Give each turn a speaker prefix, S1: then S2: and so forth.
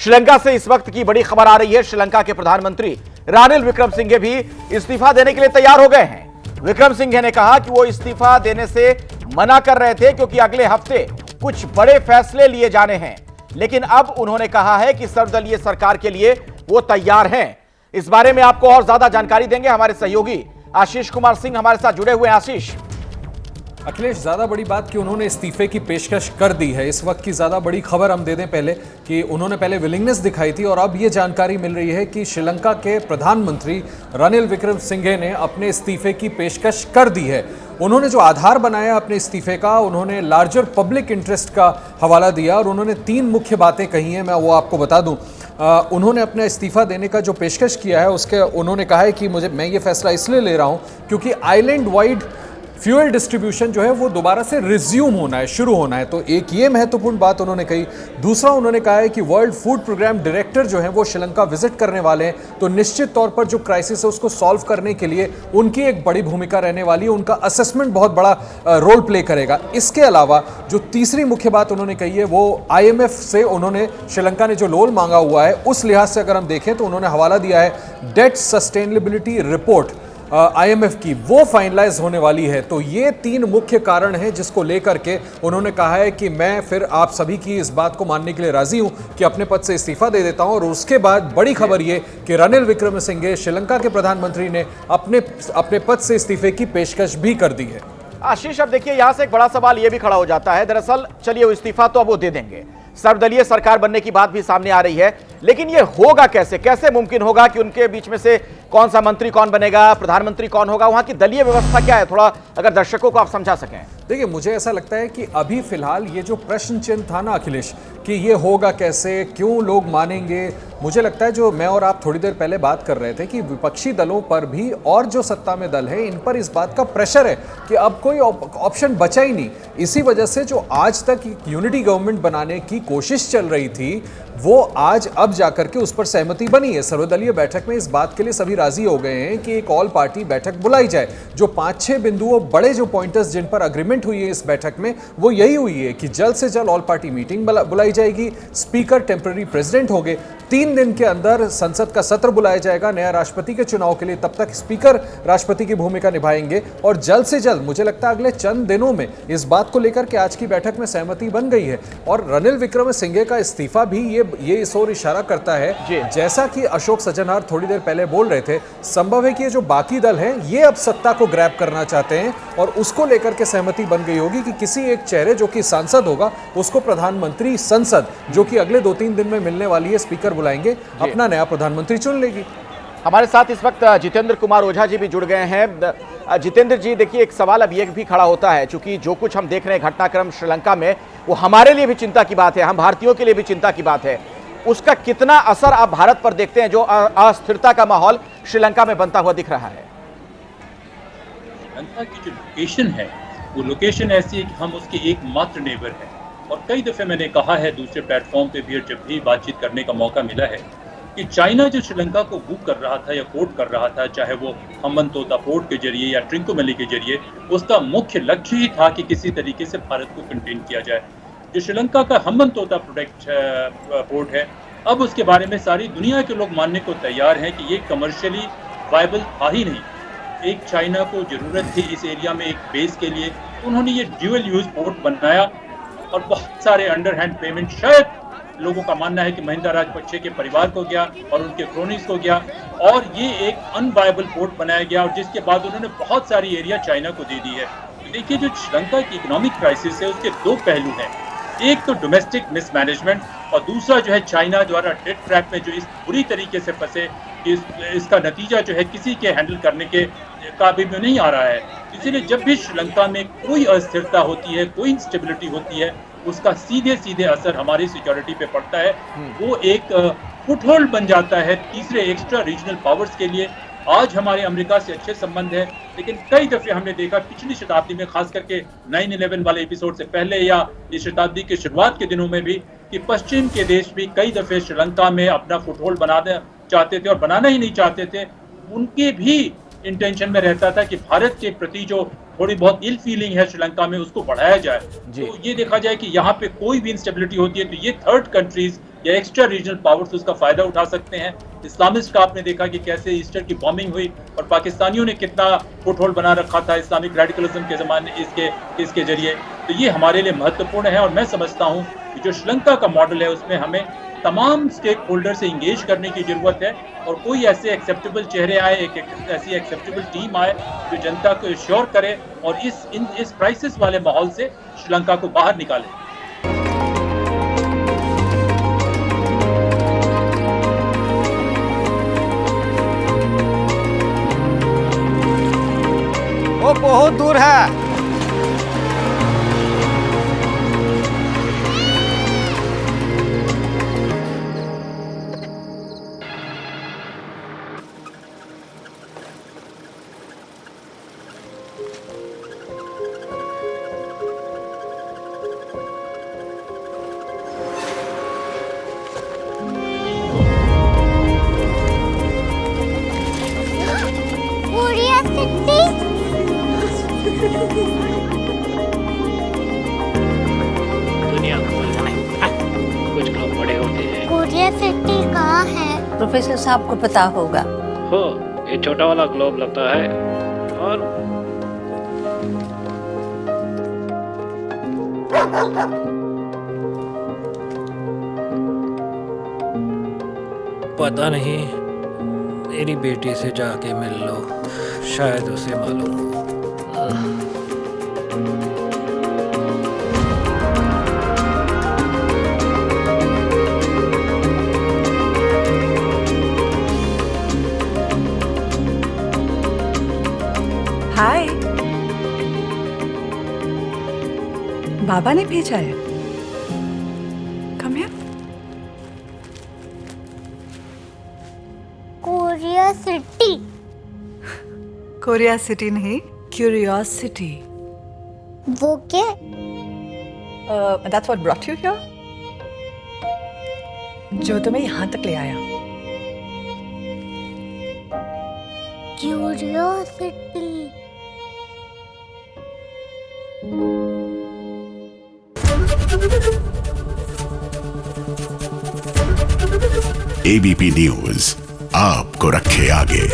S1: श्रीलंका से इस वक्त की बड़ी खबर आ रही है। श्रीलंका के प्रधानमंत्री रानिल विक्रमसिंघे भी इस्तीफा देने के लिए तैयार हो गए हैं। विक्रमसिंघे ने कहा कि वो इस्तीफा देने से मना कर रहे थे क्योंकि अगले हफ्ते कुछ बड़े फैसले लिए जाने हैं, लेकिन अब उन्होंने कहा है कि सर्वदलीय सरकार के लिए वो तैयार हैं। इस बारे में आपको और ज्यादा जानकारी देंगे हमारे सहयोगी आशीष कुमार सिंह हमारे साथ जुड़े हुए हैं। आशीष।
S2: अखिलेश, ज़्यादा बड़ी बात कि उन्होंने इस्तीफे की पेशकश कर दी है। इस वक्त की ज़्यादा बड़ी खबर हम दे दें पहले कि उन्होंने पहले विलिंगनेस दिखाई थी और अब ये जानकारी मिल रही है कि श्रीलंका के प्रधानमंत्री रानिल विक्रमसिंघे ने अपने इस्तीफे की पेशकश कर दी है। उन्होंने जो आधार बनाया अपने इस्तीफे का, उन्होंने लार्जर पब्लिक इंटरेस्ट का हवाला दिया और उन्होंने 3 मुख्य बातें कही हैं, मैं वो आपको बता दूं। उन्होंने अपना इस्तीफा देने का जो पेशकश किया है उसके उन्होंने कहा है कि मैं ये फैसला इसलिए ले रहा हूं क्योंकि आइलैंड वाइड फ्यूल डिस्ट्रीब्यूशन जो है वो दोबारा से रिज्यूम होना है, शुरू होना है। तो एक ये महत्वपूर्ण बात उन्होंने कही। दूसरा, उन्होंने कहा है कि वर्ल्ड फूड प्रोग्राम डायरेक्टर जो है वो श्रीलंका विजिट करने वाले हैं, तो निश्चित तौर पर जो क्राइसिस है उसको सॉल्व करने के लिए उनकी एक बड़ी भूमिका रहने वाली है। उनका असेसमेंट बहुत बड़ा रोल प्ले करेगा। इसके अलावा जो तीसरी मुख्य बात उन्होंने कही है वो IMF से उन्होंने श्रीलंका ने जो लोन मांगा हुआ है उस लिहाज से अगर हम देखें तो उन्होंने हवाला दिया है डेट सस्टेनेबिलिटी रिपोर्ट IMF की, वो फाइनलाइज होने वाली है। तो ये 3 मुख्य कारण हैं जिसको लेकर के उन्होंने कहा है कि मैं फिर आप सभी की इस बात को मानने के लिए राजी हूं कि अपने पद से इस्तीफा दे देता हूं। और उसके बाद बड़ी खबर ये कि रानिल विक्रमसिंघे श्रीलंका के प्रधानमंत्री ने अपने पद से इस्तीफे की पेशकश भी कर दी है।
S1: आशीष, अब देखिए यहां से एक बड़ा सवाल यह भी खड़ा हो जाता है। दरअसल चलिए वो इस्तीफा तो अब वो दे देंगे, सर्वदलीय सरकार बनने की बात भी सामने आ रही है, लेकिन यह होगा कैसे? कैसे मुमकिन होगा कि उनके बीच में से कौन सा मंत्री कौन बनेगा, प्रधानमंत्री कौन होगा, वहां की दलीय व्यवस्था क्या है? थोड़ा अगर दर्शकों को आप समझा सकें।
S2: देखिए, मुझे ऐसा लगता है कि अभी फिलहाल ये जो प्रश्न चिन्ह था ना अखिलेश कि ये होगा कैसे, क्यों लोग मानेंगे, मुझे लगता है जो मैं और आप थोड़ी देर पहले बात कर रहे थे कि विपक्षी दलों पर भी और जो सत्ता में दल है इन पर इस बात का प्रेशर है कि अब कोई ऑप्शन बचा ही नहीं। इसी वजह से जो आज तक यूनिटी गवर्नमेंट बनाने की कोशिश चल रही थी वो आज अब जाकर के उस पर सहमति बनी है। सर्वदलीय बैठक में इस बात के लिए सभी राजी हो गए हैं कि एक ऑल पार्टी बैठक बुलाई जाए। जो 5-6 बिंदुओं बड़े जो पॉइंटर्स जिन पर अग्रीमेंट हुई है इस बैठक में वो यही हुई है कि जल्द से जल्द ऑल पार्टी मीटिंग बुलाई जाएगी, स्पीकर टेम्पररी प्रेसिडेंट होंगे, 3 दिन के अंदर संसद का सत्र बुलाया जाएगा नया राष्ट्रपति के चुनाव के लिए, तब तक स्पीकर राष्ट्रपति की भूमिका निभाएंगे और जल्द से जल्द मुझे लगता है अगले चंद दिनों में इस बात को लेकर के आज की बैठक में सहमति बन गई है। और रानिल विक्रमसिंघे का इस्तीफा भी ये इस ओर इशारा करता है, जैसा कि अशोक सज्जनहार थोड़ी देर पहले बोल रहे थे, संभव है कि ये जो बाकी दल हैं ये अब सत्ता को ग्रैब करना चाहते हैं और उसको लेकर के सहमति बन गई होगी कि किसी एक चेहरे जो कि सांसद होगा उसको प्रधानमंत्री संसद, जो कि अगले 2-3 दिन में मिलने वाली है, स्पीकर बुलाएंगे, अपना नया प्रधानमंत्री चुन लेगी।
S1: हमारे साथ इस वक्त जितेंद्र कुमार ओझा जी भी जुड़ गए हैं। जितेंद्र जी, देखिए एक सवाल अब ये भी खड़ा होता है, चूंकि जो कुछ हम देख रहे हैं घटनाक्रम श्रीलंका में वो हमारे लिए भी चिंता की बात है, हम भारतीयों के लिए भी चिंता की बात है। उसका कितना असर आप भारत पर देखते हैं जो अस्थिरता का माहौल श्रीलंका में बनता हुआ दिख रहा है?
S3: श्रीलंका की जो लोकेशन है वो लोकेशन ऐसी है कि हम उसके एकमात्र नेबर हैं। और कई दफ़े मैंने कहा है दूसरे प्लेटफॉर्म पे भी, जब भी बातचीत करने का मौका मिला है, कि चाइना जो श्रीलंका को बुक कर रहा था या कोर्ट कर रहा था, चाहे वो हम्बनतोता पोर्ट के जरिए या ट्रिंकोमेली के जरिए, उसका मुख्य लक्ष्य ही था कि किसी तरीके से भारत को कंटेन किया जाए। जो श्रीलंका का हम्बनतोता पोर्ट है, अब उसके बारे में सारी दुनिया के लोग मानने को तैयार हैं कि ये कमर्शियली वायबल था ही नहीं। एक चाइना को ज़रूरत थी इस एरिया में एक बेस के लिए, उन्होंने ये ड्यूअल यूज पोर्ट बनाया और बहुत सारे अंडरहैंड पेमेंट शायद लोगों का मानना है कि महिंदा राजपक्षे के परिवार को गया और उनके क्रोनीज को गया और ये एक अनवायबल पोर्ट बनाया गया और जिसके बाद उन्होंने बहुत सारी एरिया चाइना को दे दी है। देखिए, जो श्रीलंका की इकोनॉमिक क्राइसिस है उसके 2 पहलू हैं, एक तो डोमेस्टिक मिसमैनेजमेंट और दूसरा जो है चाइना द्वारा डेट ट्रैप में जो इस बुरी तरीके से फंसे, इसका नतीजा जो है किसी के हैंडल करने के काबिल में नहीं आ रहा है। इसीलिए जब भी श्रीलंका में कोई अस्थिरता होती है, कोई इंस्टेबिलिटी होती है, उसका सीधे असर हमारी सिक्योरिटी पे पड़ता है। वो एक फुटहोल्ड बन जाता है तीसरे एक्स्ट्रा रीजनल पावर्स के लिए। आज हमारे अमेरिका से अच्छे संबंध है, लेकिन कई दफे हमने देखा पिछली शताब्दी में, खास करके 9/11 वाले एपिसोड से पहले या इस शताब्दी के शुरुआत के दिनों में भी, कि पश्चिम के देश भी कई दफे श्रीलंका में अपना फुटहोल्ड बनाना चाहते थे और बनाना ही नहीं चाहते थे। उनके भी इंटेंशन में रहता था कि भारत के प्रति जो थोड़ी बहुत इल फीलिंग है श्रीलंका में उसको बढ़ाया जाए। तो ये देखा जाए कि यहाँ पे कोई भी इंस्टेबिलिटी होती है तो ये थर्ड कंट्रीज या एक्स्ट्रा रीजनल पावर्स उसका फायदा उठा सकते हैं। इस्लामिस्ट का आपने देखा कि कैसे ईस्टर की बॉम्बिंग हुई और पाकिस्तानियों ने कितना फुटहोल्ड बना रखा था इस्लामिक रेडिकलिज्म के जमाने इसके जरिए। तो ये हमारे लिए महत्वपूर्ण है और मैं समझता हूँ कि जो श्रीलंका का मॉडल है उसमें हमें तमाम स्टेक होल्डर से इंगेज करने की जरूरत है और कोई ऐसे एक्सेप्टेबल चेहरे आए, एक ऐसी एक्सेप्टेबल टीम आए जो जनता को श्योर करे और इस क्राइसिस वाले माहौल से श्रीलंका को बाहर निकाले।
S1: वो बहुत दूर है।
S4: दुनिया को कुछ लोग बड़े होते हैं।
S5: कोरिया सिटी कहाँ है?
S6: प्रोफेसर साहब को पता होगा।
S4: हो, ये छोटा वाला ग्लोब लगता है और पता नहीं, मेरी बेटी से जाके मिल लो, शायद उसे मालूम हो।
S7: हाय, बाबा ने भेजा है। Come here.
S5: Korea city.
S7: Korea city नहीं, क्यूरियोसिटी।
S5: वो क्या?
S7: That's what brought you here? जो तुम्हें यहाँ तक ले आया।
S5: क्यूरियोसिटी।
S8: एबीपी न्यूज आपको रखे आगे।